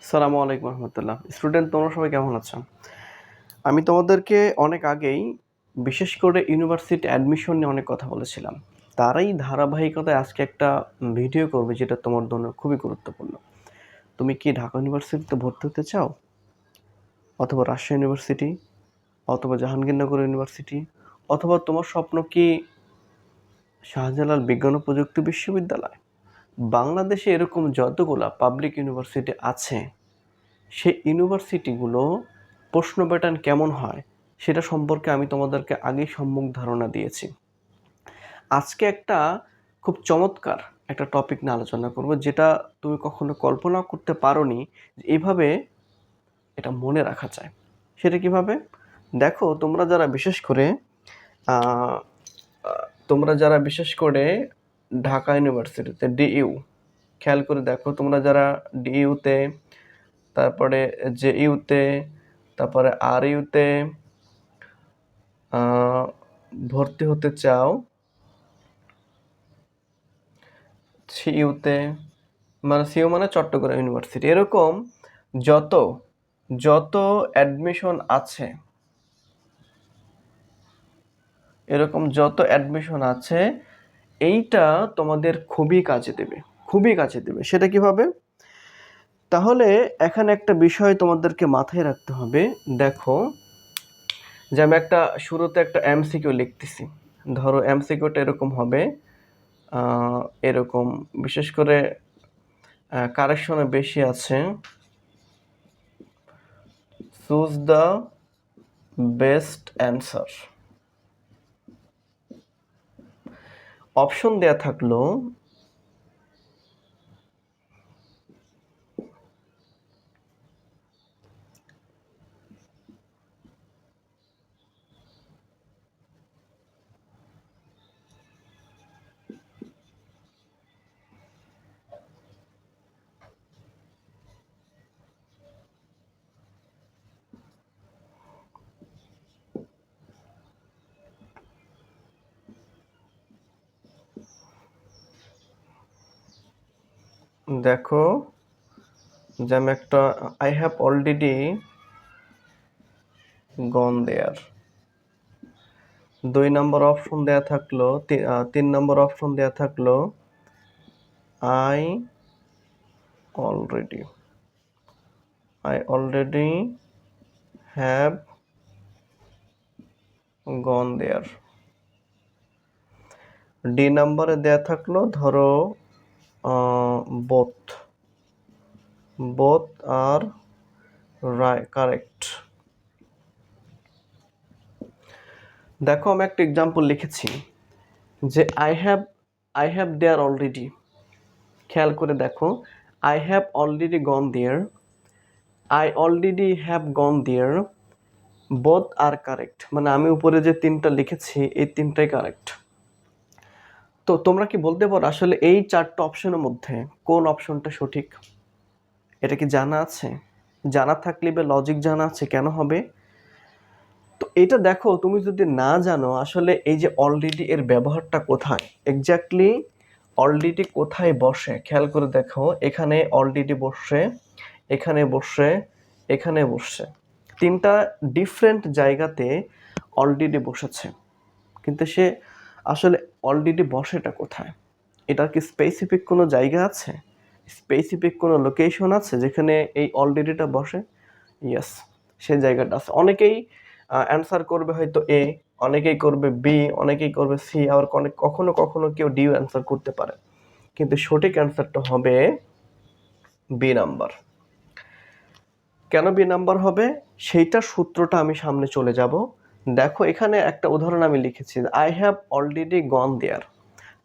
সালামু আলাইকুম রহমতুল্লাহ। স্টুডেন্ট, তোমরা সবাই কেমন আছো? আমি তোমাদেরকে অনেক আগেই বিশেষ করে ইউনিভার্সিটি অ্যাডমিশন নিয়ে অনেক কথা বলেছিলাম। তারই ধারাবাহিকতায় আজকে একটা ভিডিও করবে, যেটা তোমার জন্য খুবই গুরুত্বপূর্ণ। তুমি কি ঢাকা ইউনিভার্সিটিতে ভর্তি হতে চাও, অথবা রাজশাহী ইউনিভার্সিটি, অথবা জাহাঙ্গীরনগর ইউনিভার্সিটি, অথবা তোমার স্বপ্ন কি শাহজালাল বিজ্ঞান ও প্রযুক্তি বিশ্ববিদ্যালয়? বাংলাদেশে এরকম যতগুলা পাবলিক ইউনিভার্সিটি আছে, সেই ইউনিভার্সিটিগুলো প্রশ্ন প্যাটার্ন কেমন হয় সেটা সম্পর্কে আমি তোমাদেরকে আগেই সম্যক ধারণা দিয়েছি। আজকে একটা খুব চমৎকার একটা টপিক নিয়ে আলোচনা করব, যেটা তুমি কখনো কল্পনা করতে পারোনি যে এইভাবে এটা মনে রাখা যায়। সেটা কিভাবে? দেখো, আহ, তোমরা যারা বিশেষ করে ঢাকা ইউনিভার্সিটিতে ডিইউ, খেয়াল করে দেখো, তোমরা যারা ডিইউতে, তারপরে জেইউতে, তারপরে আর ইউতে ভর্তি হতে চাও, সিইউতে, মানে সিইউ মানে চট্টগ্রাম ইউনিভার্সিটি, এরকম যত যত অ্যাডমিশন আছে, এইটা তোমাদের খুবই কাজে দেবে, খুবই কাজে দেবে। সেটা কিভাবে? তাহলে এখানে একটা বিষয় তোমাদেরকে মাথায় রাখতে হবে। দেখো, যে আমি একটা শুরুতে একটা এমসিকিউ লিখতেছি। ধরো এমসিকিউটা এরকম হবে, এরকম, বিশেষ করে কারেকশনে বেশি আছে। Choose the best answer. Option দেয়া থাকলো দেখো, যে আমি একটা I have already gone there. 2 number option দেয়া থাকলো, 3 নম্বর অপশন দেয়া থাকলো I already have gone there. D নাম্বারে দেয়া থাকলো, ধরো বোথ আর কারেক্ট। দেখো, আমি একটা এক্সাম্পল লিখেছি যে আই হ্যাভ দেয়ার অলরেডি। খেয়াল করে দেখো, I have already gone there, I already have gone there, both are correct. মানে আমি উপরে যে তিনটা লিখেছি, এই তিনটাই কারেক্ট। তো তোমরা কি বলতে পারো আসলে এই 4টা অপশনের মধ্যে কোন অপশনটা সঠিক? এটা কি জানা আছে? জানা থাকলে বা লজিক জানা আছে কেন হবে? তো এটা দেখো, তুমি যদি না জানো আসলে এই যে অলরেডি এর ব্যবহারটা কোথায়, এক্স্যাক্টলি অলরেডি কোথায় বসে, খেয়াল করে দেখো। এখানে অলরেডি বসে, এখানে বসে, এখানে বসে, তিনটা ডিফারেন্ট জায়গাতে অলরেডি বসেছে। কিন্তু সে আসলে অলরেডি বসেটা কোথায়? এটার কি স্পেসিফিক কোনো জায়গা আছে, স্পেসিফিক কোনো লোকেশন আছে যেখানে এই অলরেডিটা বসে? ইয়েস, সেই জায়গাটা আছে। অনেকেই অ্যান্সার করবে হয়তো এ, অনেকেই করবে বি, অনেকেই করবে সি, আবার কখনো কখনো কেউ ডিও অ্যান্সার করতে পারে। কিন্তু সঠিক অ্যান্সারটা হবে বি নাম্বার। কেন বি নাম্বার হবে সেইটার সূত্রটা আমি সামনে চলে যাব। দেখো, এখানে একটা উদাহরণ আমি লিখেছি, আই হ্যাভ অলরেডি গন দেয়ার।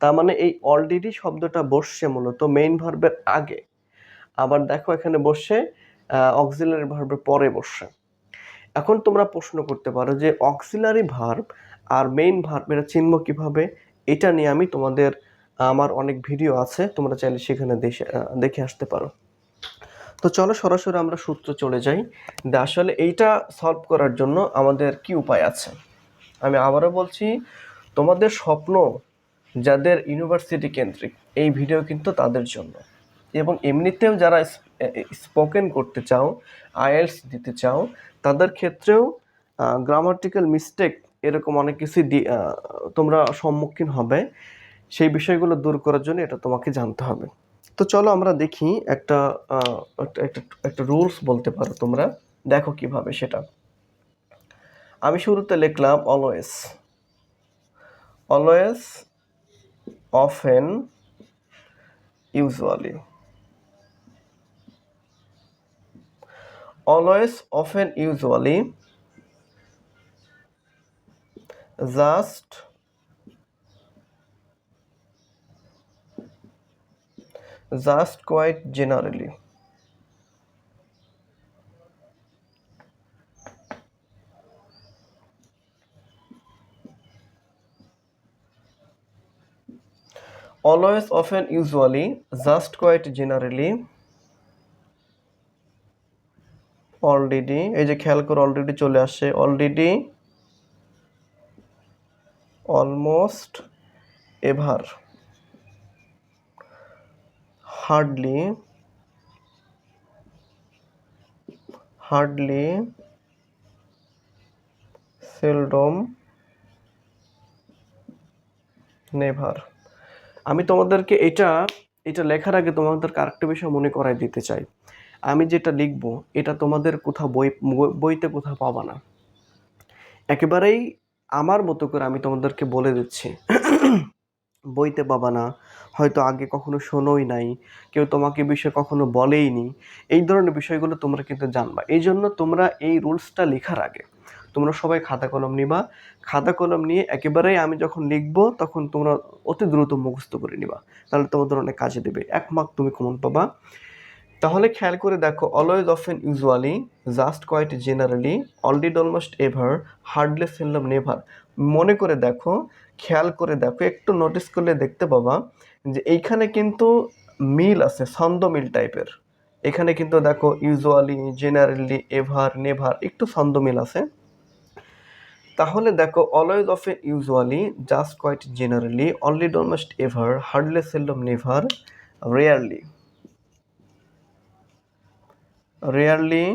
তার মানে এই অলরেডি শব্দটা বসছে মূলত মেইন ভার্বের আগে। আবার দেখো, এখানে বসে অক্সিলারি ভার্বের পরে বসছে। এখন তোমরা প্রশ্ন করতে পারো যে অক্সিলারি ভার্ব আর মেইন ভার্ব এরা চিনব কিভাবে? এটা নিয়ে আমি আমার অনেক ভিডিও আছে, তোমরা চাইলে সেখানে দেখে আসতে পারো। তো চলো সরাসরি আমরা সূত্র চলে যাই। আসলে এইটা সলভ করার জন্য আমাদের কি উপায় আছে? আমি আবারও বলছি, তোমাদের স্বপ্ন যাদের ইউনিভার্সিটি কেন্দ্রিক, এই ভিডিও কিন্তু তাদের জন্য। এবং এমনিতেও যারা স্পোকেন করতে চাও, আইএলটিএস দিতে চাও, তাদের ক্ষেত্রেও গ্রামাটিক্যাল মিস্টেক এরকম অনেক কিছু তোমরা সম্মুখীন হবে। সেই বিষয়গুলো দূর করার জন্য এটা তোমাকে জানতে হবে। তো চলো আমরা দেখি একটা একটা একটা রুলস বলতে পারো তোমরা, দেখো কিভাবে সেটা। আমি শুরুতে লিখলাম always, always, often, usually. Always, often, usually, just, just, quite, generally. Always, often, usually, just, quite, generally, already, এই যে খেয়াল করে অলরেডি চলে আসে, already, almost, ever, hardly, hardly, seldom, never. আমি তোমাদেরকে এটা এটা লেখার আগে তোমাদেরকে আরেকটা বিষয় মনে করাই দিতে চাই। আমি যেটা লিখবো এটা তোমাদের কোথাও বইতে কোথাও পাবা না, একেবারেই আমার মতো করে আমি তোমাদেরকে বলে দিচ্ছি। বইতে পাবা না, হয়তো আগে কখনো শোনোই নাই, কেউ তোমাকে বিষয়ে কখনো বলেই নি, এই ধরনের বিষয়গুলো তোমরা কিন্তু জানবা। এই জন্য তোমরা এই রুলসটা লেখার আগে তোমরা সবাই খাতা কলম নিবা, খাতা কলম নিয়ে একেবারেই আমি যখন লিখবো তখন তোমরা অতি দ্রুত মুখস্থ করে নিবা, তাহলে তোমাদের অনেক কাজে দেবে, 1 মার্ক তুমি কমন পাবা। তাহলে খেয়াল করে দেখো, always, often, usually, just, quite, generally, already, almost, ever, hardly, seldom, never. মনে করে দেখো, খেয়াল করে দেখো, একটু নোটিস করলে দেখতে পাবা যে এইখানে কিন্তু মিল আছে, ছন্দ মিল টাইপের। এখানে কিন্তু দেখো ইউজুয়ালি, জেনারেলি, এভার, নেভার একটু ছন্দ মিল আছে। তাহলে দেখো, always, often, usually, just, quite, generally, already, almost, ever, hardly, seldom, never, rarely, rarely,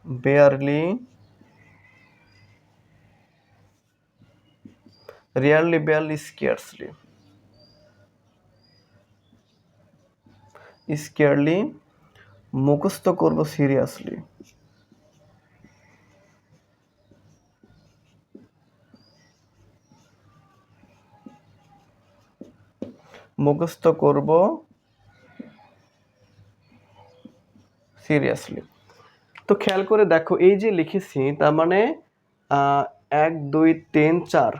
barely, rarely, barely, scarcely, scarcely, মুখস্থ করব সিরিয়াসলি, মুখস্থ করব সিরিয়াসলি। তো খেয়াল করে দেখো, এই যে লিখেছি তার মানে 1 2 3 4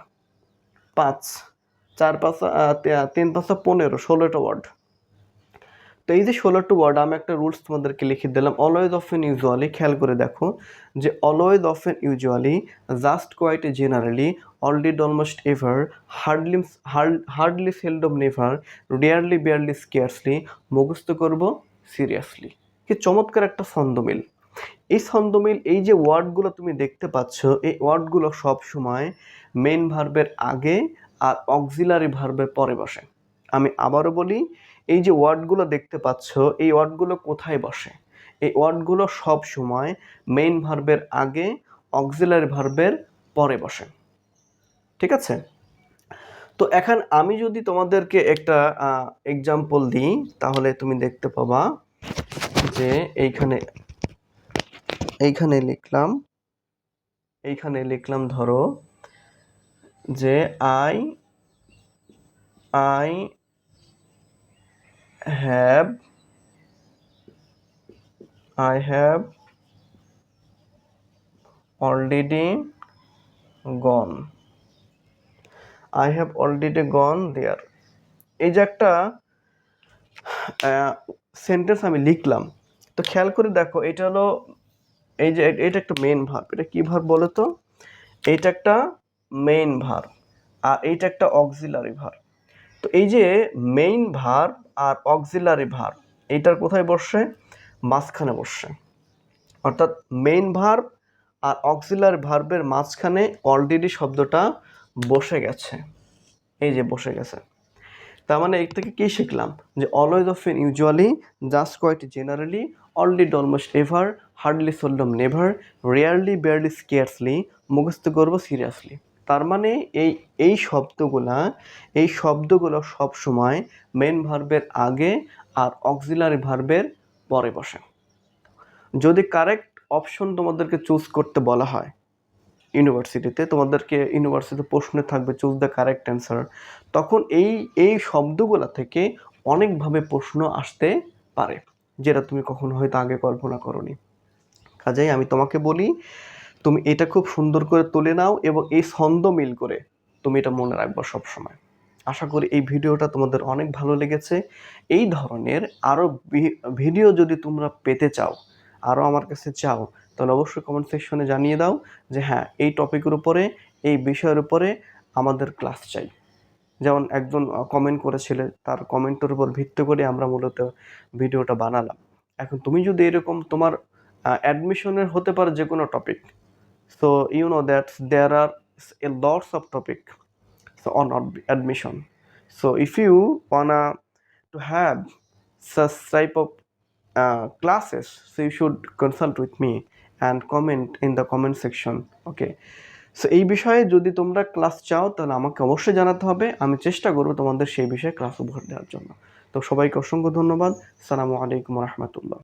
5, 4 5 3 5 15, 16টা ওয়ার্ড। তো এই যে 16টা ওয়ার্ড আমি একটা রুলস তোমাদেরকে লিখে দিলাম। অলওয়েজ, অফেন, ইউজুয়ালি, খেয়াল করে দেখো যে always, often, usually, just, quite, generally, already, almost, ever, hardly, hardly, seldom, never, rarely, barely, scarcely, মুখস্থ করব সিরিয়াসলি। কি চমৎকার একটা ছন্দমিল! এই ছন্দমিল, এই যে ওয়ার্ডগুলো তুমি দেখতে পাচ্ছ, এই ওয়ার্ডগুলো সব সময় মেইন ভার্বের আগে আর অক্সিলারি ভার্বের পরে বসে। আমি আবারও বলি, এই যে ওয়ার্ডগুলো দেখতে পাচ্ছ, এই ওয়ার্ডগুলো কোথায় বসে? এই ওয়ার্ডগুলো সব সময় মেইন ভার্বের আগে, অক্সিলারি ভার্বের পরে বসে। ঠিক আছে? তো এখন আমি যদি তোমাদেরকে একটা এক্সাম্পল দিই, তাহলে তুমি দেখতে পাবা যে এইখানে লিখলাম ধরো যে I have already gone, I have already gone there। এই যে একটা সেন্টেন্স আমি লিখলাম, তো খেয়াল করে দেখো, এটা হলো, এই যে এটা একটা মেইন ভার্ব। এটা কি ভার্ব বলো তো? এইটা একটা মেইন ভার্ব আর এইটা একটা অক্সিলারি ভার্ব। তো এই যে মেইন ভার্ব আর অক্সিলারি ভার্ব, এইটার কোথায় বসে? মাঝখানে বসে। অর্থাৎ মেইন ভার্ব আর অক্সিলারি ভার্বের মাঝখানে অলরেডি শব্দটা বসে গেছে। এই যে বসে গেছে। তার মানে এর থেকে কী শিখলাম যে always often usually, just quite generally, already almost ever, hardly seldom never, rarely barely scarcely, মুখস্থ করবো সিরিয়াসলি। তার মানে এই শব্দগুলো সব সময় মেন ভার্বের আগে আর অক্সিলারি ভার্বের পরে বসে। যদি কারেক্ট অপশন তোমাদেরকে চুজ করতে বলা হয় ইউনিভার্সিটিতে, তোমাদেরকে ইউনিভার্সিটিতে প্রশ্নে থাকবে চুজ দ্য কারেক্ট অ্যান্সার, তখন এই শব্দগুলো থেকে অনেকভাবে প্রশ্ন আসতে পারে, যেটা তুমি কখনো হয়তো আগে কল্পনা করোনি। কাজেই আমি তোমাকে বলি, তুমি এটা খুব সুন্দর করে তুলে নাও এবং এই ছন্দ মিল করে তুমি এটা মনে রাখবো সবসময়। আশা করি এই ভিডিওটা তোমাদের অনেক ভালো লেগেছে। এই ধরনের আরও ভিডিও যদি তোমরা পেতে চাও, আরও আমার কাছে চাও, তাহলে অবশ্যই কমেন্ট সেকশনে জানিয়ে দাও যে হ্যাঁ, এই টপিকের উপরে, এই বিষয়ের উপরে আমাদের ক্লাস চাই। যেমন একজন কমেন্ট করেছিলে, তার কমেন্টের উপর ভিত্তি করে আমরা মূলত ভিডিওটা বানালাম। এখন তুমি যদি এরকম তোমার অ্যাডমিশনের হতে পারে যে কোনো topic, so you know that there are a lots of topic so on admission. So if you wanna to have such type of classes, so you should consult with me and comment in the comment section. Okay, so এই বিষয়ে যদি তোমরা class চাও তাহলে আমাকে অবশ্যই জানাতে হবে, আমি চেষ্টা করবো তোমাদের সেই বিষয়ে ক্লাস উপহার দেওয়ার জন্য। তো সবাইকে অসংখ্য ধন্যবাদ। আসসালামু আলাইকুম রহমতুল্লাহ।